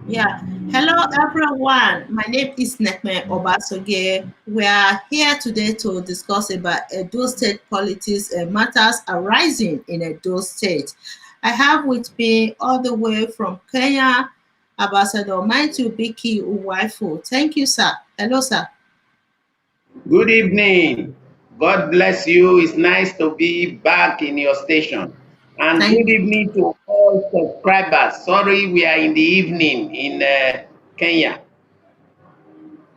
Yeah. Hello, everyone. My name is Nekme Obaseki. We are here today to discuss about Edo State politics and matters arising in Edo State. I have with me all the way from Kenya, Ambassador Maitu Biki Uwaifu. Thank you, sir. Hello, sir. Good evening. God bless you. It's nice to be back in your station. And Thank good evening to all subscribers. Sorry, we are in the evening in Kenya.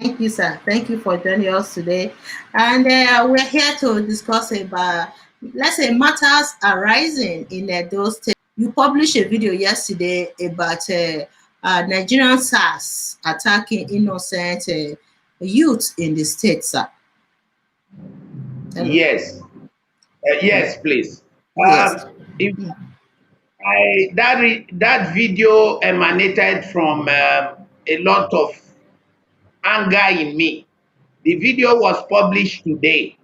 Thank you, sir. Thank you for joining us today. And we're here to discuss about, let's say, matters arising in Edo State. You published a video yesterday about Nigerian SARS attacking innocent youth in the state, sir. Hello. Yes, Yeah. yes, please. Yes. If that video emanated from a lot of anger in me. The video was published today,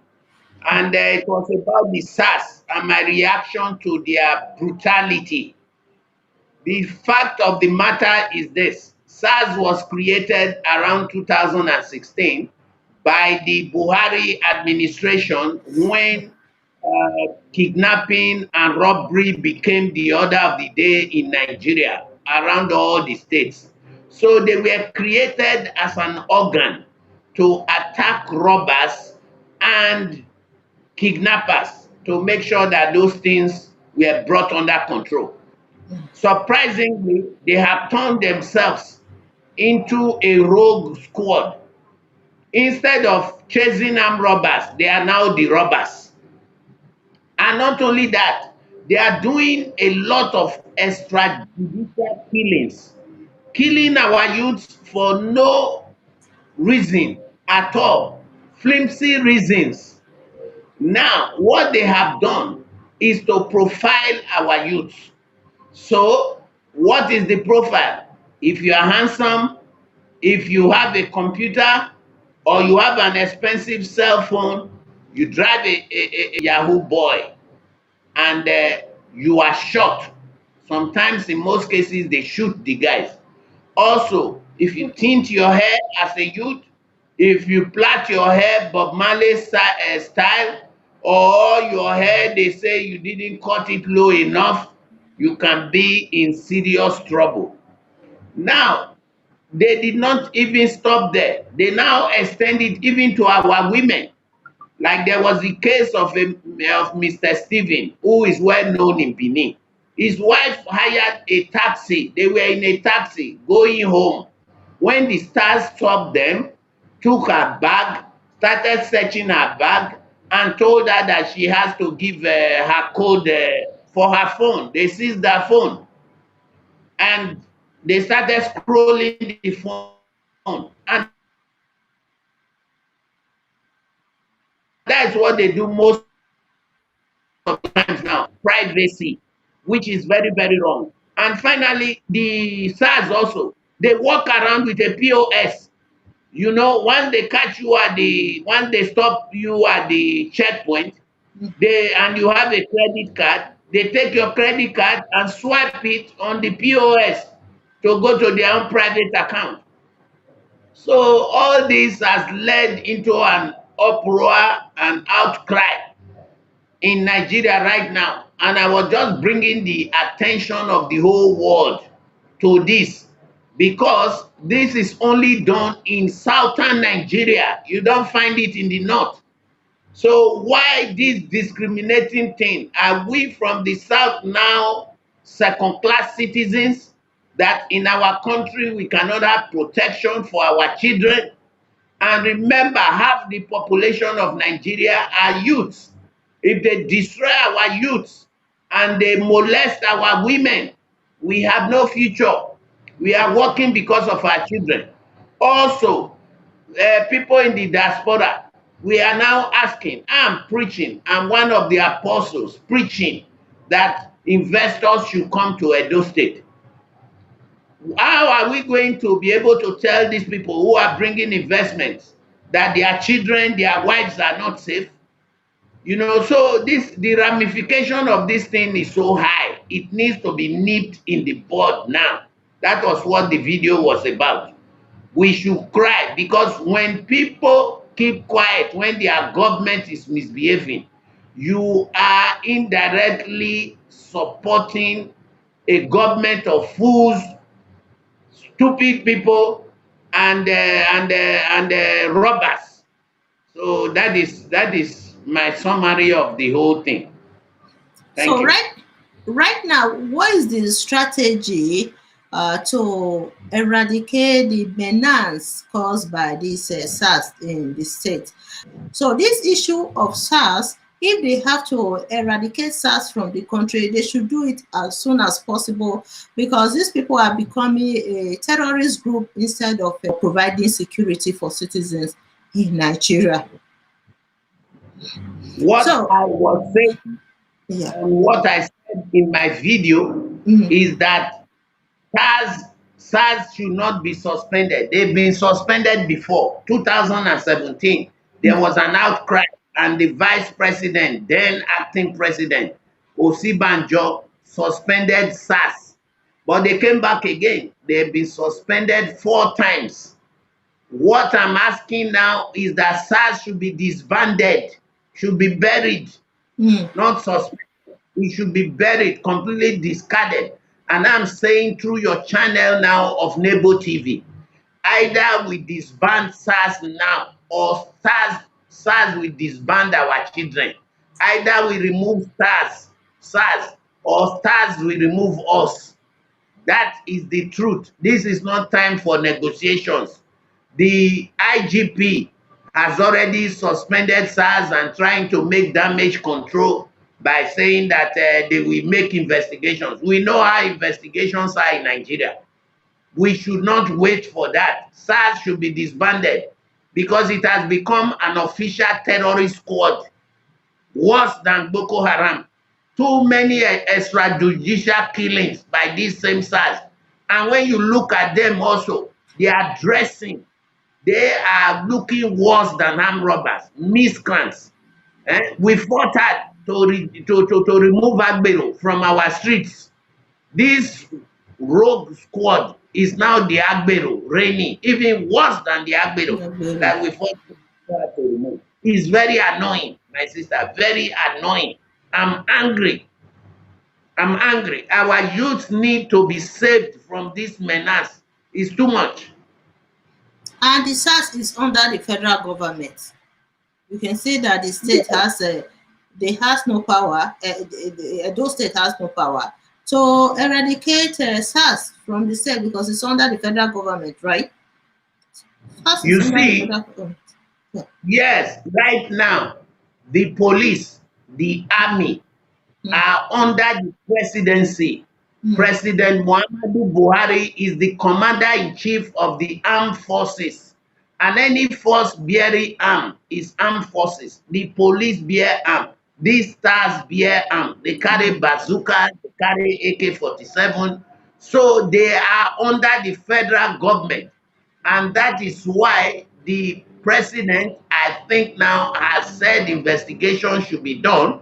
and it was about the SARS and my reaction to their brutality. The fact of the matter is this: SARS was created around 2016 by the Buhari administration when kidnapping and robbery became the order of the day in Nigeria around all the states. So they were created as an organ to attack robbers and kidnappers to make sure that those things were brought under control. Surprisingly, they have turned themselves into a rogue squad. Instead of chasing armed robbers, they are now the robbers. And not only that, they are doing a lot of extrajudicial killings, killing our youths for no reason at all, flimsy reasons. Now, what they have done is to profile our youths. So, what is the profile? If you are handsome, if you have a computer, or you have an expensive cell phone, you drive a Yahoo boy, and you are shot. Sometimes, in most cases, they shoot the guys. Also, if you tint your hair as a youth, if you plait your hair Bob Marley style, or your hair they say you didn't cut it low enough, you can be in serious trouble. Now, they did not even stop there. They now extend it even to our women. Like there was the case of Mr. Stephen, who is well known in Benin. His wife hired a taxi. They were in a taxi going home. When the stars stopped them, took her bag, started searching her bag, and told her that she has to give her code for her phone. They seized her phone, and they started scrolling the phone. And that is what they do most of the times now, privacy, which is very, very wrong. And finally, the SARS also, they walk around with a POS. You know, once they catch you once they stop you at the checkpoint, and you have a credit card, they take your credit card and swipe it on the POS to go to their own private account. So all this has led into an uproar and outcry in Nigeria right now. And I was just bringing the attention of the whole world to this, because this is only done in southern Nigeria. You don't find it in the north. So why this discriminating thing? Are we from the south now second class citizens, that in our country we cannot have protection for our children? And remember, half the population of Nigeria are youths. If they destroy our youths and they molest our women, we have no future. We are working because of our children. Also, people in the diaspora, we are now asking, I'm preaching, I'm one of the apostles preaching that investors should come to Edo State. How are we going to be able to tell these people who are bringing investments that their children, their wives are not safe? You know, so the ramification of this thing is so high. It needs to be nipped in the bud now. That was what the video was about. We should cry, because when people keep quiet, when their government is misbehaving, you are indirectly supporting a government of fools, stupid people, and robbers. So that is my summary of the whole thing. Thank So you. right now, what is the strategy to eradicate the menace caused by this SARS in the state? So this issue of SARS, if they have to eradicate SARS from the country, they should do it as soon as possible, because these people are becoming a terrorist group instead of providing security for citizens in Nigeria. What So, I was saying yeah. and what I said in my video Mm, is that SARS, SARS should not be suspended. They've been suspended before. 2017, there mm, was an outcry, and the vice president, then acting president, Osibanjo, suspended SARS. But they came back again. They've been suspended 4 times. What I'm asking now is that SARS should be disbanded, should be buried, mm, not suspended. It should be buried, completely discarded. And I'm saying through your channel now of Nebo TV, either we disband SARS now, or SARS will disband our children. Either we remove SARS, or SARS will remove us. That is the truth. This is not time for negotiations. The IGP has already suspended SARS and trying to make damage control by saying that they will make investigations. We know how investigations are in Nigeria. We should not wait for that. SARS should be disbanded, because it has become an official terrorist squad, worse than Boko Haram. Too many extrajudicial killings by these same SARS. And when you look at them also, they are dressing, they are looking worse than armed robbers, miscreants. We fought hard to remove Agbero from our streets. This rogue squad is now the Agbero reigning, even worse than the Agbero yeah, very. that we fought to remove. It's very annoying, my sister, very annoying. I'm angry. I'm angry. Our youth need to be saved from this menace. It's too much. And the SARS is under the federal government. You can see that the state Yes. has they has no power. Edo State has no power to eradicate SARS from the state, because it's under the federal government, right? SARS is You under the see, federal government. Yeah. yes, right now, the police, the army, Mm, are under the presidency. mm, President Muhammadu Buhari is the commander-in-chief of the armed forces. And any force bearing arm is armed forces. The police bear arm. These stars bear arm. They carry mm. bazooka, they carry AK-47. So they are under the federal government. And that is why the president, I think now, has said investigation should be done,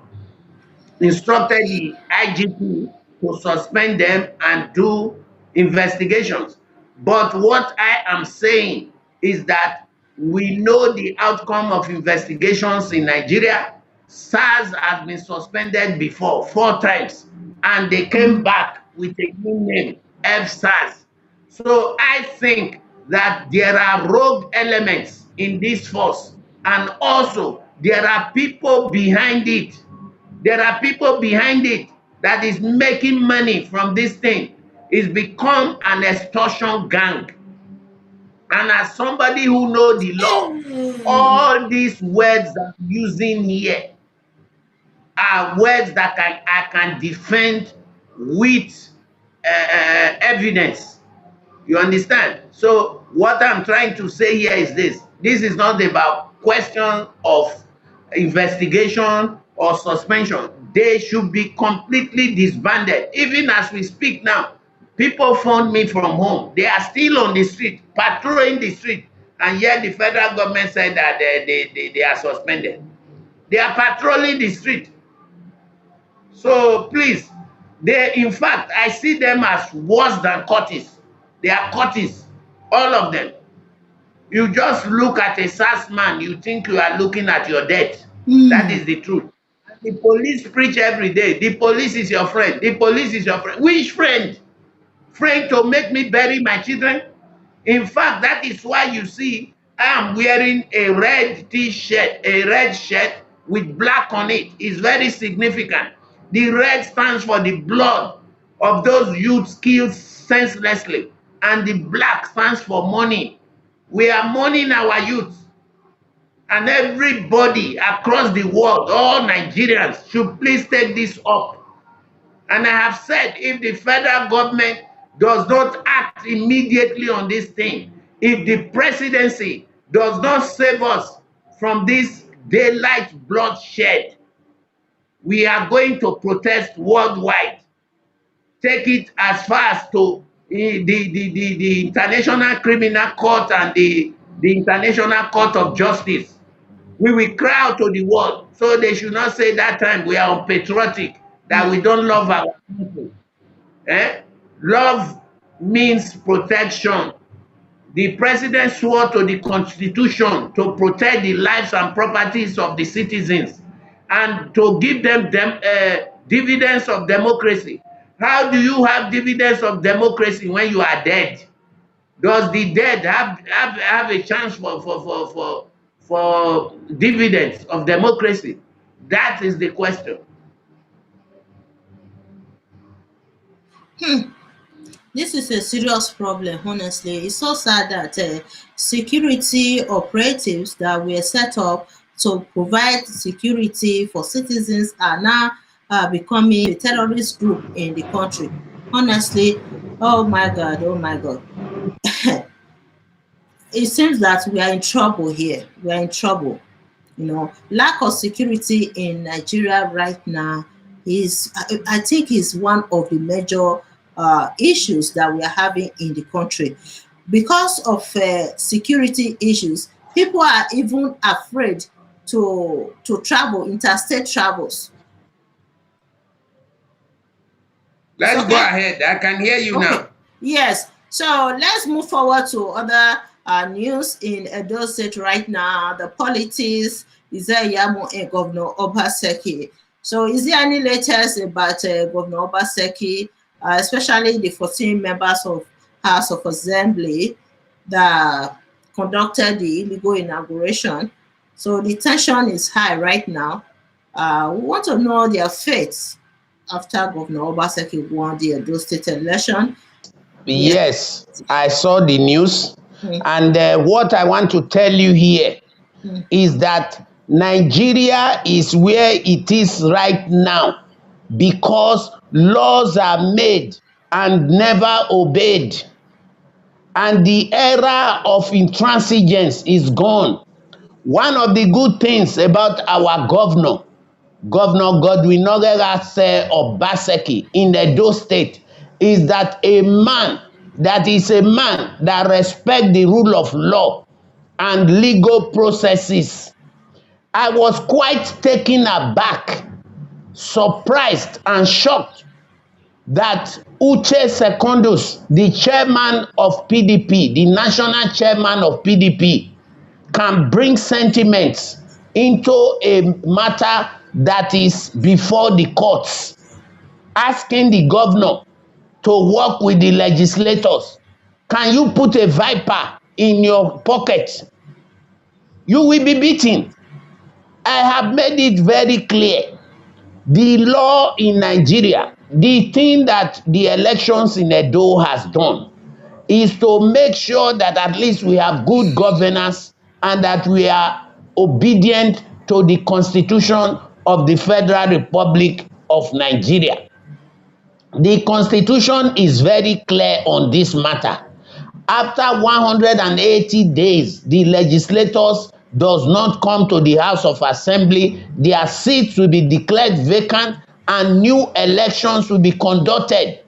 instructed the IGP to suspend them and do investigations. But what I am saying is that we know the outcome of investigations in Nigeria. SARS has been suspended before 4 times, and they came back with a new name, FSARS. So I think that there are rogue elements in this force, and also there are people behind it. There are people behind it that is making money from this thing. It's become an extortion gang. And as somebody who know the law, all these words that I'm using here are words that I can defend with evidence. You understand? So what I'm trying to say here is this. This is not about question of investigation or suspension. They should be completely disbanded. Even as we speak now, people phone me from home. They are still on the street, patrolling the street, and yet the federal government said that they are suspended. They are patrolling the street. So please, they, in fact, I see them as worse than cultists. They are cultists, all of them. You just look at a SARS man, you think you are looking at your death. That Hmm. is the truth. The police preach every day. The police is your friend. The police is your friend. Which friend? Friend to make me bury my children? In fact, that is why you see I am wearing a red t-shirt, a red shirt with black on it. It's very significant. The red stands for the blood of those youths killed senselessly, and the black stands for money. We are mourning our youth, and everybody across the world, all Nigerians, should please take this up. And I have said, if the federal government does not act immediately on this thing, if the presidency does not save us from this daylight bloodshed, we are going to protest worldwide. Take it as far as to the International Criminal Court and the International Court of Justice. We will cry out to the world, so they should not say that time we are unpatriotic, that we don't love our people. Eh? Love means protection. The president swore to the constitution to protect the lives and properties of the citizens and to give them dividends of democracy. How do you have dividends of democracy when you are dead? Does the dead have a chance for dividends of democracy? That is the question. This is a serious problem, honestly. It's so sad that security operatives that were set up to provide security for citizens are now becoming a terrorist group in the country. Honestly, oh my God, oh my God. It seems that we are in trouble here. We are in trouble. Lack of security in Nigeria right now is, I think, is one of the major issues that we are having in the country. Because of security issues, people are even afraid to travel, interstate travels. It's Let's go okay? ahead. I can hear you Okay. now. Yes. So let's move forward to other news in Edo State right now. The politics, Ize Iyamu and Governor Obaseki. So is there any latest about Governor Obaseki, especially the 14 members of House of Assembly that conducted the illegal inauguration? So the tension is high right now. We want to know their fates after Governor Obaseki won the Edo State election. Yes. Yes, I saw the news. Mm, And what I want to tell you here mm, is that Nigeria is where it is right now because laws are made and never obeyed. And the era of intransigence is gone. One of the good things about our Governor Godwin Obaseki in Edo State, is that a man that respects the rule of law and legal processes. I was quite taken aback, surprised and shocked that Uche Secondus, the chairman of PDP, the national chairman of PDP, can bring sentiments into a matter that is before the courts, asking the governor to work with the legislators. Can you put a viper in your pocket? You will be beaten. I have made it very clear. The law in Nigeria, the thing that the elections in Edo has done, is to make sure that at least we have good governance and that we are obedient to the Constitution of the Federal Republic of Nigeria. The Constitution is very clear on this matter. After 180 days, the legislators does not come to the House of Assembly, their seats will be declared vacant and new elections will be conducted.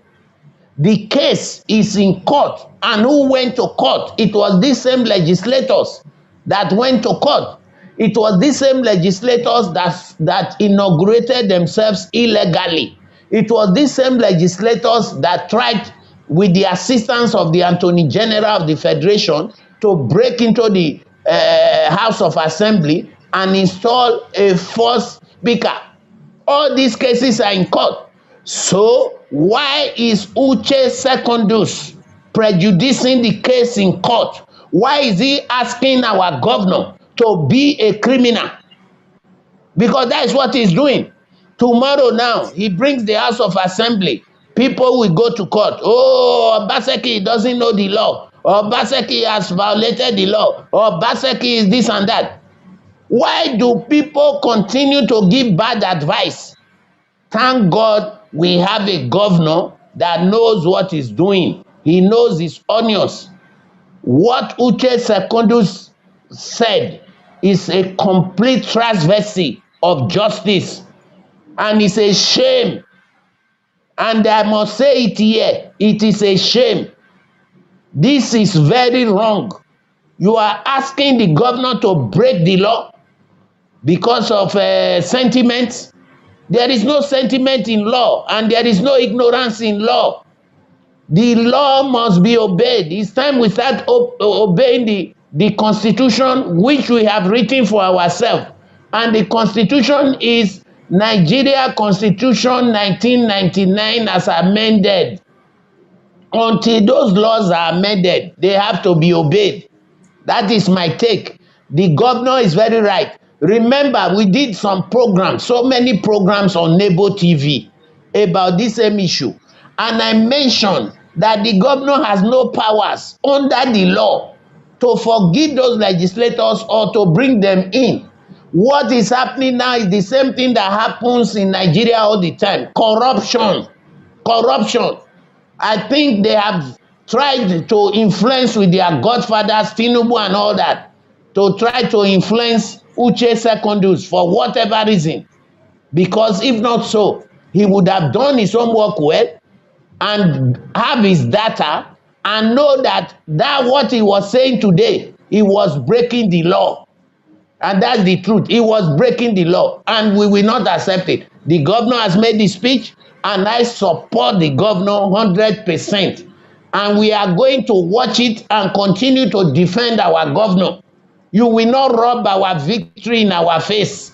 The case is in court, and who went to court? It was these same legislators that went to court. It was these same legislators that inaugurated themselves illegally. It was these same legislators that tried with the assistance of the Attorney General of the Federation, to break into the House of Assembly and install a first speaker. All these cases are in court. So why is Uche Secondus prejudicing the case in court? Why is he asking our governor to be a criminal? Because that is what he's doing. Tomorrow now, he brings the House of Assembly. People will go to court. Oh, Obaseki doesn't know the law. Obaseki has violated the law. Obaseki is this and that. Why do people continue to give bad advice? Thank God we have a governor that knows what he's doing. He knows his onions. What Uche Secondus said is a complete transversy of justice, and it's a shame. And I must say it here, it is a shame. This is very wrong. You are asking the governor to break the law because of sentiments. There is no sentiment in law, and there is no ignorance in law. The law must be obeyed. It's time we start obeying the constitution which we have written for ourselves. And the constitution is Nigeria Constitution 1999 as amended. Until those laws are amended, they have to be obeyed. That is my take. The governor is very right. Remember, we did some programs, so many programs on Nebo TV about this same issue. And I mentioned that the governor has no powers under the law to forgive those legislators or to bring them in. What is happening now is the same thing that happens in Nigeria all the time. Corruption. Corruption. I think they have tried to influence with their godfathers, Tinubu and all that, to try to influence Uche Secondus for whatever reason. Because if not so, he would have done his homework well and have his data and know that what he was saying today, he was breaking the law. And that's the truth. He was breaking the law, and we will not accept it. The governor has made the speech, and I support the governor 100%. And we are going to watch it and continue to defend our governor. You will not rub our victory in our face.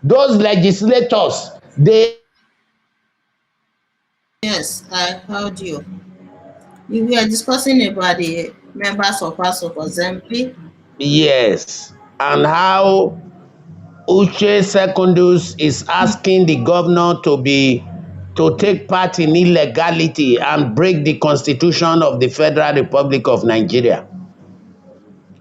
Those legislators, they... Yes, I heard you. We were discussing about the members of House of Assembly. Yes, and how Uche Secondus is asking the governor to take part in illegality and break the constitution of the Federal Republic of Nigeria.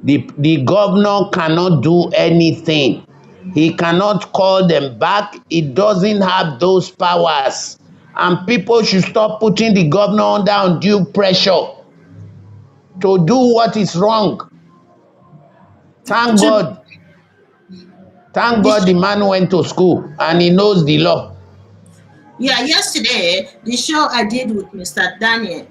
The governor cannot do anything. He cannot call them back. He doesn't have those powers. And people should stop putting the governor under undue pressure to do what is wrong. Thank God. Thank God the man went to school and he knows the law. Yeah, yesterday, the show I did with Mr. Daniel,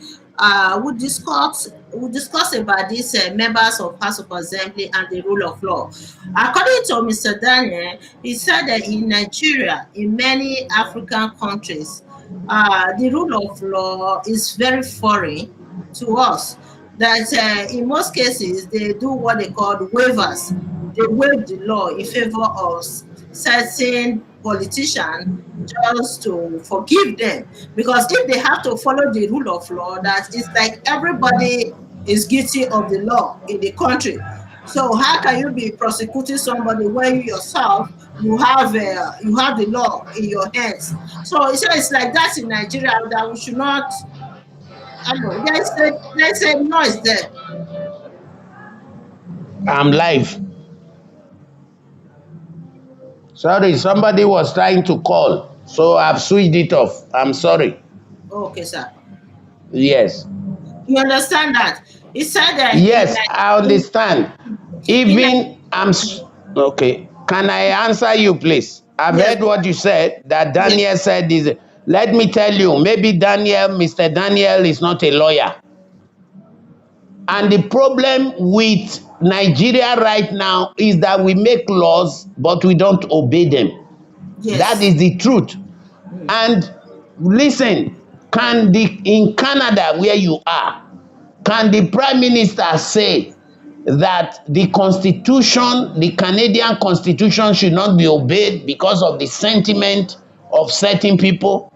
we discussed about these members of House of Assembly and the rule of law. According to Mr. Daniel, he said that in Nigeria, in many African countries, the rule of law is very foreign to us. That in most cases, they do what they call waivers. They waive the law in favor of certain politicians just to forgive them, because if they have to follow the rule of law, that is like everybody is guilty of the law in the country. So how can you be prosecuting somebody when you yourself you have the law in your hands? So it's like that in Nigeria, that we should not. I don't know. There's a noise there. I'm live. Sorry, somebody was trying to call, so I've switched it off. I'm sorry. Okay, sir. Yes. You understand that? He said that. Yes, I understand. Even okay. Can I answer you, please? I've heard what you said. That Daniel said is. Let me tell you, maybe Mr. Daniel is not a lawyer. And the problem with Nigeria right now is that we make laws, but we don't obey them. Yes. That is the truth. And listen, In Canada, where you are, can the Prime Minister say that the Constitution, the Canadian Constitution, should not be obeyed because of the sentiment of certain people?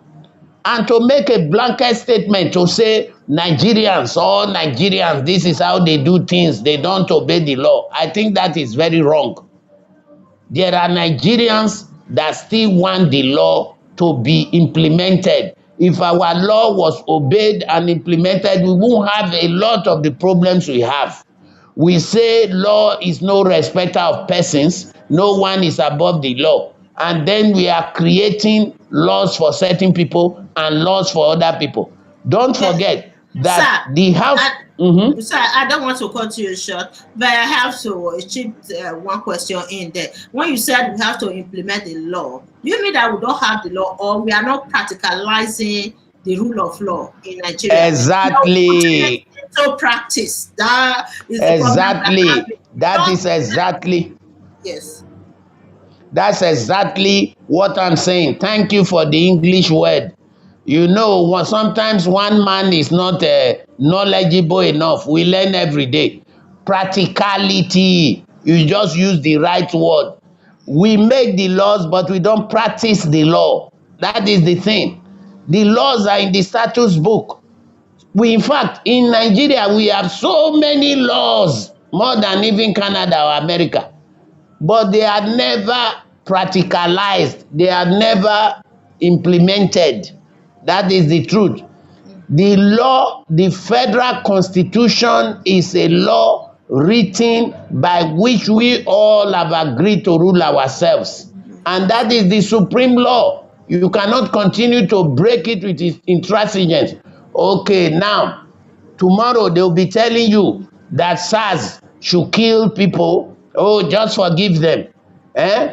And to make a blanket statement to say Nigerians, all Nigerians, this is how they do things, they don't obey the law, I think that is very wrong. There are Nigerians that still want the law to be implemented. If our law was obeyed and implemented, we won't have a lot of the problems we have. We say law is no respecter of persons, no one is above the law. And then we are creating laws for certain people and laws for other people. Don't forget Sir, that the house. Sir, I don't want to cut you short, but I have to chip one question in there. When you said we have to implement the law, you mean that we don't have the law, or we are not practicalizing the rule of law in Nigeria? Exactly. So practice. That is the problem that That is exactly. Yes. That's exactly what I'm saying. Thank you for the English word. You know, sometimes one man is not knowledgeable enough. We learn every day. Practicality. You just use the right word. We make the laws, but we don't practice the law. That is the thing. The laws are in the status book. In fact, in Nigeria, we have so many laws, more than even Canada or America. But they are never practicalized. They are never implemented. That is the truth. The law, the federal constitution is a law written by which we all have agreed to rule ourselves. And that is the supreme law. You cannot continue to break it with intransigence. Okay, now, tomorrow they'll be telling you that SARS should kill people. Oh, just forgive them.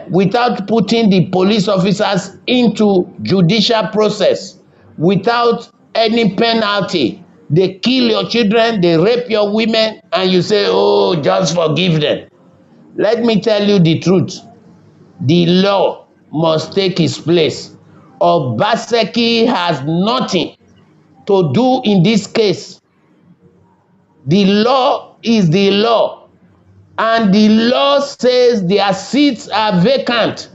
Without putting the police officers into judicial process, without any penalty. They kill your children, they rape your women, and you say, oh, just forgive them. Let me tell you the truth. The law must take its place. Obaseki has nothing to do in this case. The law is the law. And the law says their seats are vacant.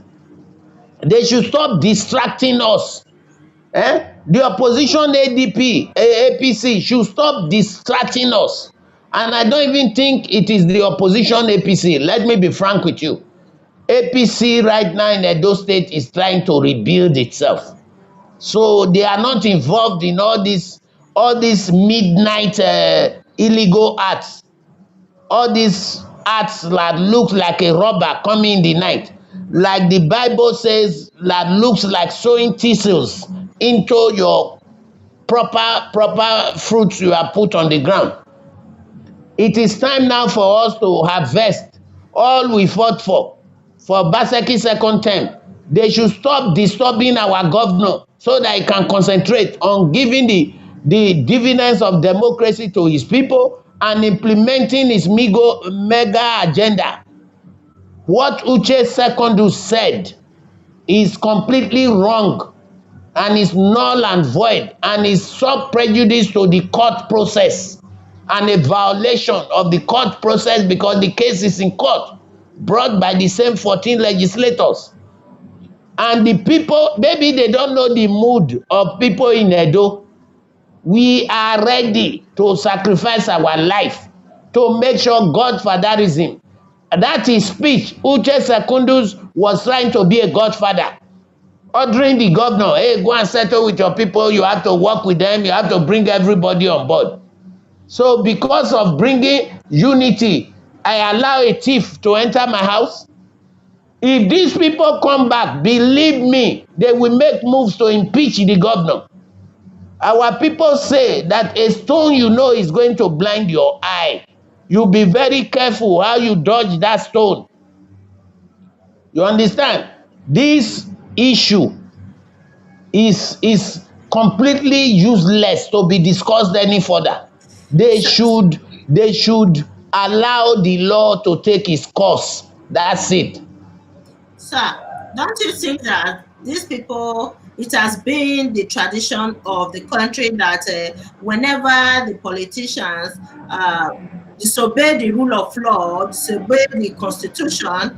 They should stop distracting us. The opposition APC should stop distracting us. And I don't even think it is the opposition APC. Let me be frank with you. APC right now in Edo State is trying to rebuild itself. So they are not involved in all these midnight illegal acts. All these acts that look like a robber coming in the night. Like the Bible says, that looks like sowing thistles into your proper fruits you have put on the ground. It is time now for us to harvest all we fought for Obaseki second term. They should stop disturbing our governor so that he can concentrate on giving the dividends of democracy to his people and implementing his mega agenda. What Uche Secondus said is completely wrong and is null and void and is so prejudice to the court process and a violation of the court process because the case is in court brought by the same 14 legislators. And the people, maybe they don't know the mood of people in Edo. We are ready to sacrifice our life to make sure godfatherism. That is speech. Uche Secondus was trying to be a godfather, ordering the governor, hey, go and settle with your people. You have to work with them. You have to bring everybody on board. So because of bringing unity, I allow a thief to enter my house. If these people come back, believe me, they will make moves to impeach the governor. Our people say that a stone is going to blind your eye. You be very careful how you dodge that stone. You understand? This issue is completely useless to be discussed any further. They should allow the law to take its course. That's it. Sir, don't you think that these people It has been the tradition of the country that whenever the politicians uh, disobey the rule of law, disobey the constitution,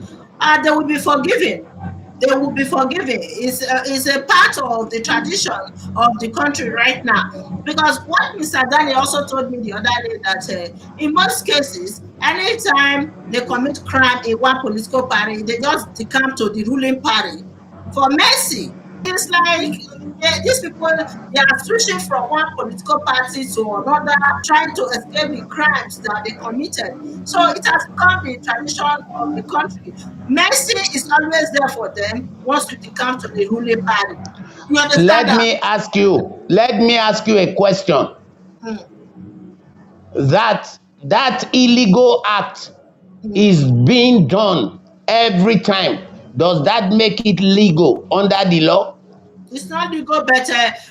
they will be forgiven. They will be forgiven. It's a part of the tradition of the country right now. Because what Mr. Daniel also told me the other day that in most cases, anytime they commit crime in one political party, they just decamp to the ruling party for mercy. It's like these people, they are switching from one political party to another, trying to escape the crimes that they committed. So it has become the tradition of the country. Mercy is always there for them once you come to the ruling party. You understand Let that? me ask you, let me ask you a question. Mm, That illegal act mm. is being done every time. Does that make it legal under the law? It's not legal, but these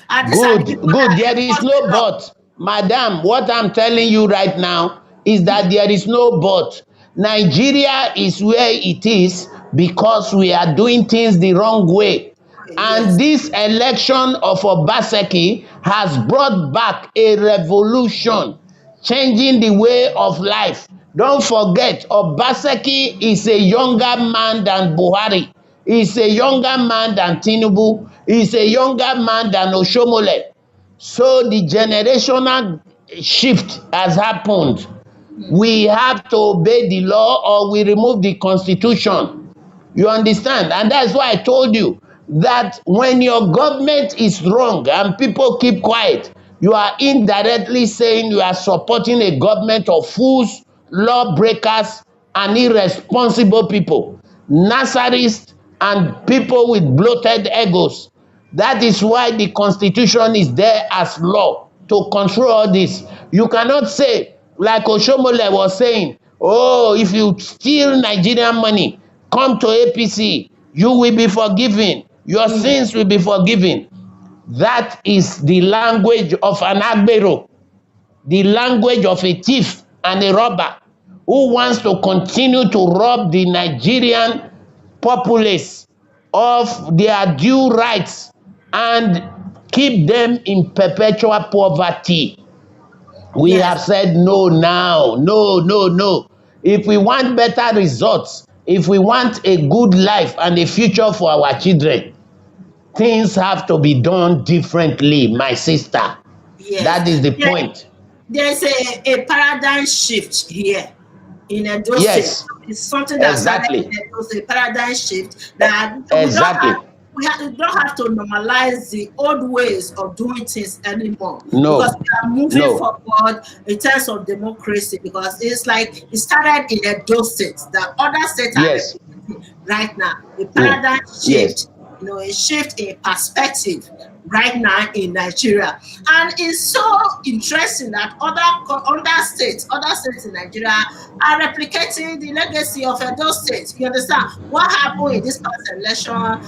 are the Good, people good. that There is enforce the no law. but. Madam, what I'm telling you right now is that there is no but. Nigeria is where it is because we are doing things the wrong way. And Yes, this election of Obaseki has brought back a revolution, changing the way of life. Don't forget, Obaseki is a younger man than Buhari. He's a younger man than Tinubu. He's a younger man than Oshomole. So the generational shift has happened. We have to obey the law or we remove the constitution. You understand? And that's why I told you that when your government is wrong and people keep quiet, you are indirectly saying you are supporting a government of fools, lawbreakers, and irresponsible people, Nazarists, and people with bloated egos. That is why the constitution is there as law to control all this. You cannot say, like Oshomole was saying, oh, if you steal Nigerian money, come to APC, you will be forgiven. Your sins will be forgiven. That is the language of an agbero, the language of a thief and a robber who wants to continue to rob the Nigerian populace of their due rights and keep them in perpetual poverty. We yes, have said no now. No, no, no. If we want better results, if we want a good life and a future for our children, things have to be done differently, my sister. yes. That is the There, point. there's a paradigm shift here in Edo State. Yes, It's something that started exactly. in Edo State, a paradigm shift E- that Exactly. we don't have to normalize the old ways of doing things anymore because No, we are moving no. forward in terms of democracy because it's like it started in Edo State that other states are Yes. replicating right now. A Mm. paradigm Yes. shift, a shift in perspective right now in Nigeria. And it's so interesting that other states in Nigeria are replicating the legacy of Edo State. You understand what happened in this past election?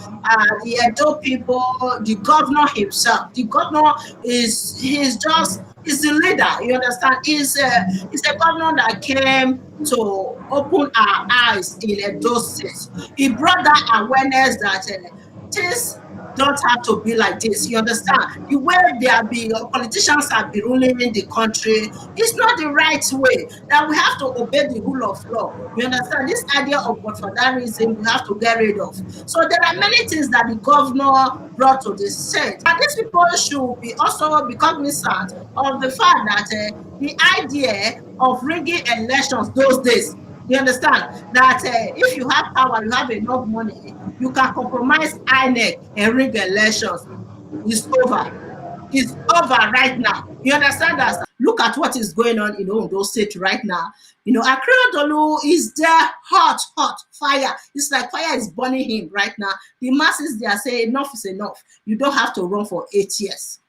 The Edo people, the governor himself, the governor is the leader. You understand? He's a governor that came to open our eyes in Edo State. He brought that awareness that things don't have to be like this. You understand? The way politicians have been ruling in the country is not the right way. That we have to obey the rule of law. You understand? This idea of godfatherism we have to get rid of. So there are many things that the governor brought to the state. And these people should be also be cognizant of the fact that the idea of rigging elections those days, you understand that if you have power, you have enough money, you can compromise INEC and rig elections. It's over. It's over right now. You understand that? Look at what is going on in Ondo State right now. Akeredolu is there, hot fire. It's like fire is burning him right now. The masses, they are saying enough is enough. You don't have to run for 8 years.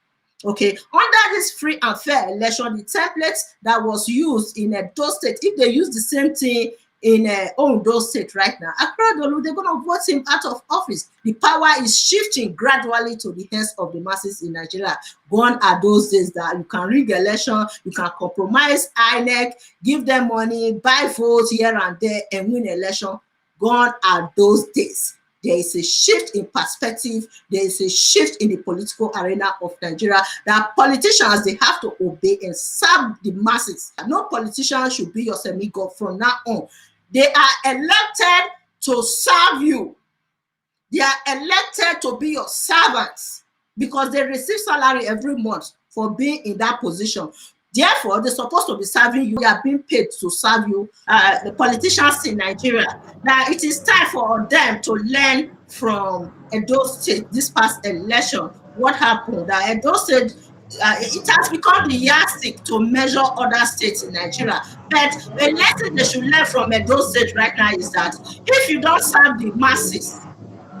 Okay, under this free and fair election, the template that was used in Edo State, if they use the same thing in Ondo State right now, Akeredolu, they're going to vote him out of office. The power is shifting gradually to the hands of the masses in Nigeria. Gone are those days that you can rig election, you can compromise INEC, give them money, buy votes here and there, and win election. Gone are those days. there is a shift in perspective, there is a shift in the political arena of Nigeria, that politicians, they have to obey and serve the masses. No politician should be your semi-god from now on. They are elected to serve you. They are elected to be your servants because they receive salary every month for being in that position. Therefore, they're supposed to be serving you. They are being paid to serve you. The politicians in Nigeria. Now, it is time for them to learn from Edo State this past election. What happened? That Edo State, it has become the yardstick to measure other states in Nigeria. But the lesson they should learn from Edo State right now is that if you don't serve the masses,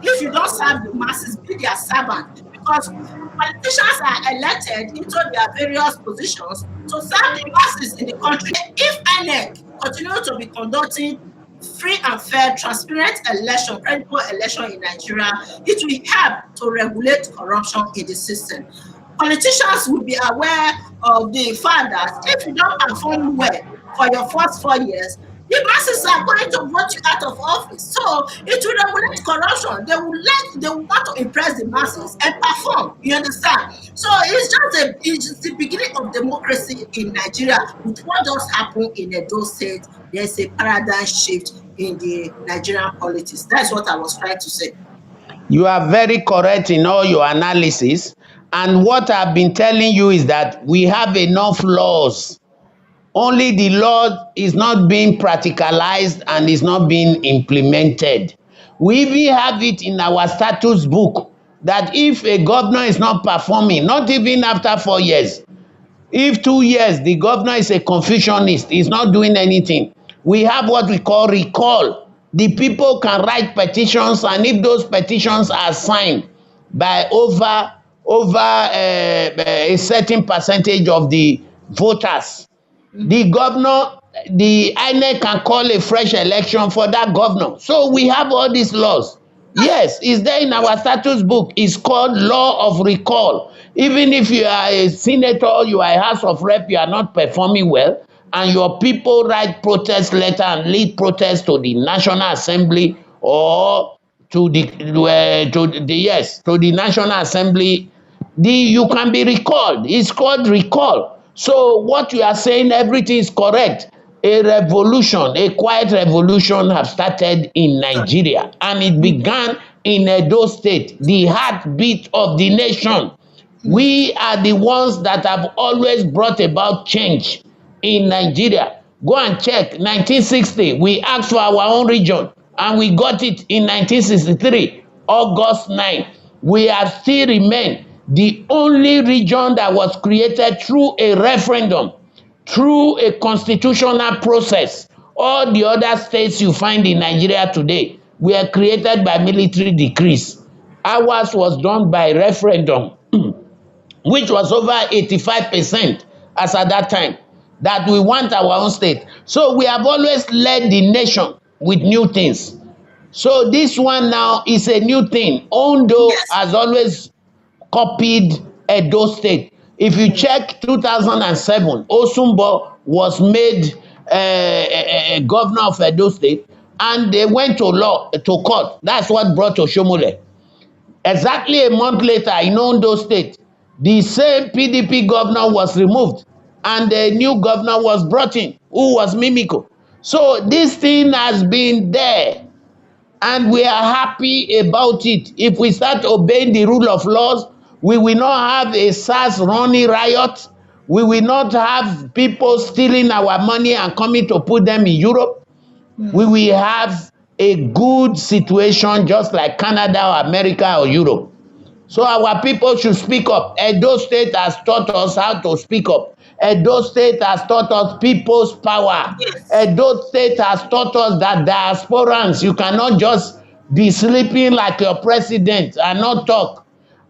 if you don't serve the masses, be their servant. Because politicians are elected into their various positions to serve the masses in the country. If INEC continue to be conducting free and fair, transparent election, credible election in Nigeria, it will help to regulate corruption in the system. Politicians will be aware of the fact that if you don't perform well for your first 4 years, the masses are going to vote you out of office. So it will regulate corruption. They will want to impress the masses and perform. You understand? So it's the beginning of democracy in Nigeria. With what just happened in Edo State, there's a paradigm shift in the Nigerian politics. That's what I was trying to say. You are very correct in all your analysis. And what I've been telling you is that we have enough laws. Only the law is not being practicalized and is not being implemented. We even have it in our status book that if a governor is not performing, not even after 4 years, if 2 years the governor is a confusionist, is not doing anything, we have what we call recall. The people can write petitions, and if those petitions are signed by over a certain percentage of the voters, the governor, the INEC can call a fresh election for that governor. So we have all these laws. Yes, it's there in our status book. It's called law of recall. Even if you are a senator, you are a House of Rep, you are not performing well, and your people write protest letter and lead protest to the National Assembly or to the National Assembly, you can be recalled. It's called recall. So what you are saying, everything is correct. A revolution, a quiet revolution has started in Nigeria, and it began in Edo State, the heartbeat of the nation. We are the ones that have always brought about change in Nigeria. Go and check. 1960, we asked for our own region, and we got it in 1963, August 9. We have still remained the only region that was created through a referendum, through a constitutional process. All the other states you find in Nigeria today were created by military decrees. Ours was done by referendum, which was over 85% as at that time, that we want our own state. So we have always led the nation with new things. So this one now is a new thing. Ondo has always copied Edo State. If you check 2007, Osumbo was made a governor of Edo State, and they went to court. That's what brought Oshomole. Exactly a month later, in Ondo State, the same PDP governor was removed, and a new governor was brought in, who was Mimiko. So this thing has been there, and we are happy about it. If we start obeying the rule of laws, we will not have a SARS running riot. We will not have people stealing our money and coming to put them in Europe. We will have a good situation just like Canada or America or Europe. So our people should speak up. Edo State has taught us how to speak up. Edo State has taught us people's power. Edo State has taught us that diasporans, you cannot just be sleeping like your president and not talk.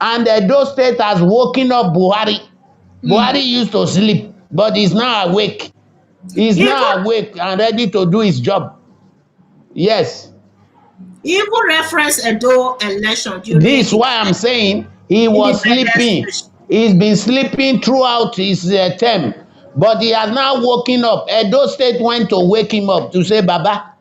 And Edo State has woken up Buhari. Buhari used to sleep, but he's now awake. He's now awake and ready to do his job. Yes. Even reference Edo election. This is why I'm saying he was sleeping. He's been sleeping throughout his term, but he has now woken up. Edo State went to wake him up to say, Baba,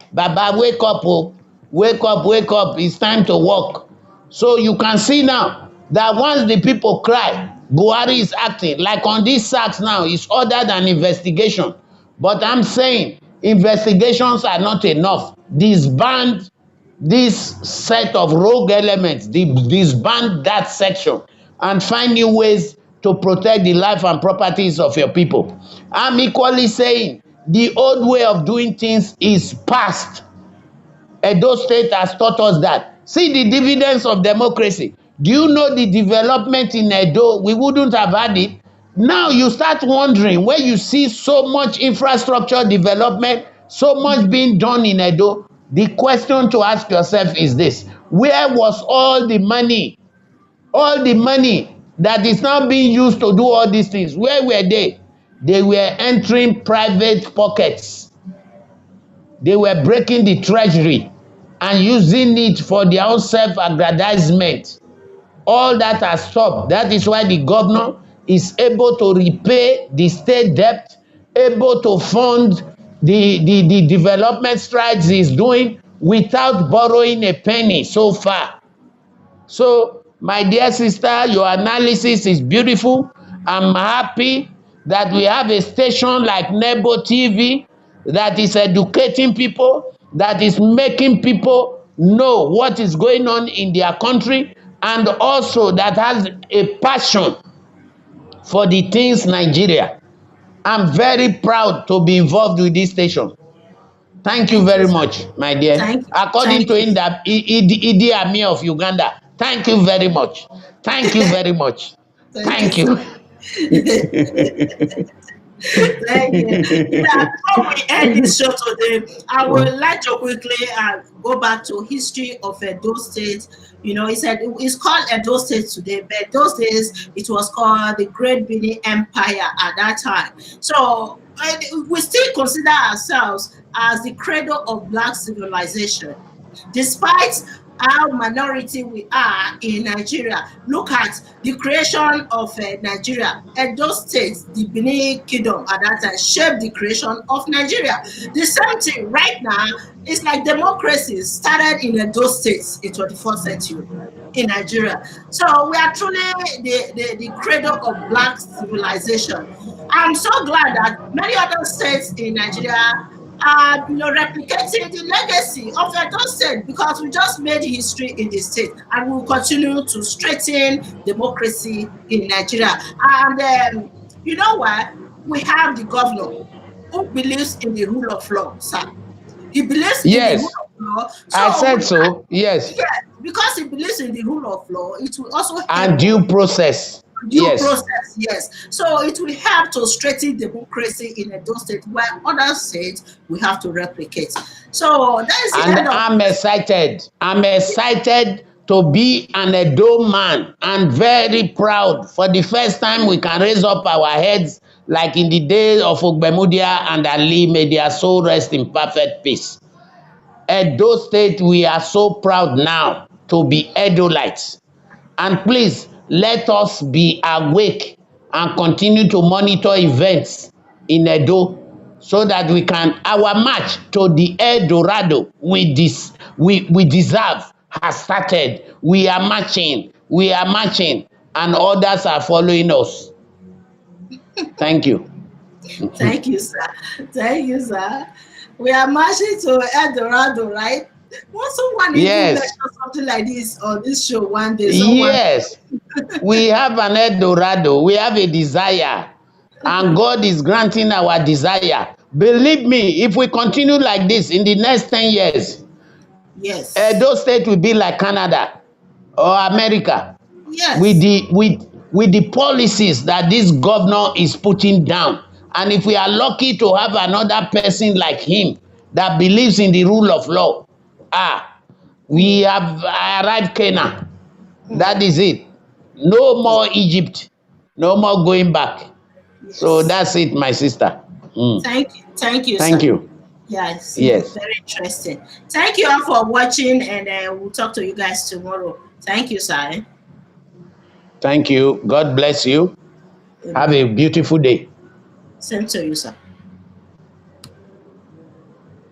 wake up. Oh. wake up, it's time to work. So you can see now that once the people cry, Buhari is acting. Like on these sacks now, it's ordered an investigation. But I'm saying investigations are not enough. Disband this set of rogue elements, disband that section, and find new ways to protect the life and properties of your people. I'm equally saying the old way of doing things is past. Edo State has taught us that. See the dividends of democracy. Do you know the development in Edo? We wouldn't have had it. Now you start wondering, when you see so much infrastructure development, so much being done in Edo, the question to ask yourself is this: where was all the money? All the money that is now being used to do all these things, where were they? They were entering private pockets. They were breaking the treasury and using it for their own self-aggrandizement. All that has stopped. That is why the governor is able to repay the state debt, able to fund the development strides he's doing without borrowing a penny so far. So, my dear sister, your analysis is beautiful. I'm happy that we have a station like Nebo TV that is educating people, that is making people know what is going on in their country, and also that has a passion for the things Nigeria. I'm very proud to be involved with this station. Thank you very much, my dear. According to Ize Iyamu of Uganda, thank you very much. Thank you very much. Thank you. Thank you. Yeah, before we end this show today, I would like to quickly go back to history of Edo State. You know, it's called Edo State today, but those days it was called the Great Benin Empire at that time. So we still consider ourselves as the cradle of Black civilization, despite how minority we are in Nigeria. Look at the creation of Nigeria. Edo State, the Benin Kingdom at that time, shaped the creation of Nigeria. The same thing right now is like democracy started in Edo State in 21st century in Nigeria. So we are truly the cradle of Black civilization. I'm so glad that many other states in Nigeria are replicating the legacy of Edo State, because we just made history in the state and we will continue to strengthen democracy in Nigeria. And you know what? We have the governor who believes in the rule of law, sir. He believes in the rule of law. So I said so. Yes. Yes, because he believes in the rule of law, it will also help. And due process. Due process, yes. So it will help to strengthen democracy in Edo State, while other states we have to replicate. So that is the end of. I'm excited. I'm excited to be an Edo man and very proud. For the first time, we can raise up our heads like in the days of Ogbemudia and Ali. May their soul rest in perfect peace. Edo State, we are so proud now to be Edolites. And please, let us be awake and continue to monitor events in Edo so that we can, our march to the El Dorado we deserve has started. We are marching, and others are following us. Thank you. Thank you, sir. Thank you, sir. We are marching to El Dorado, right? Want someone even something like this on this show one day? Yes, we have an El Dorado. We have a desire, and God is granting our desire. Believe me, if we continue like this in the next 10 years, yes, Edo State will be like Canada or America. Yes, with the policies that this governor is putting down. And if we are lucky to have another person like him that believes in the rule of law, we have arrived Canaan. That is it. No more Egypt. No more going back. Yes. So that's it, my sister. Thank you. Thank sir. you. Yes. Yes. Very interesting. Thank you all for watching, and we'll talk to you guys tomorrow. Thank you, sir. Thank you. God bless you. Amen. Have a beautiful day. Same to you, sir.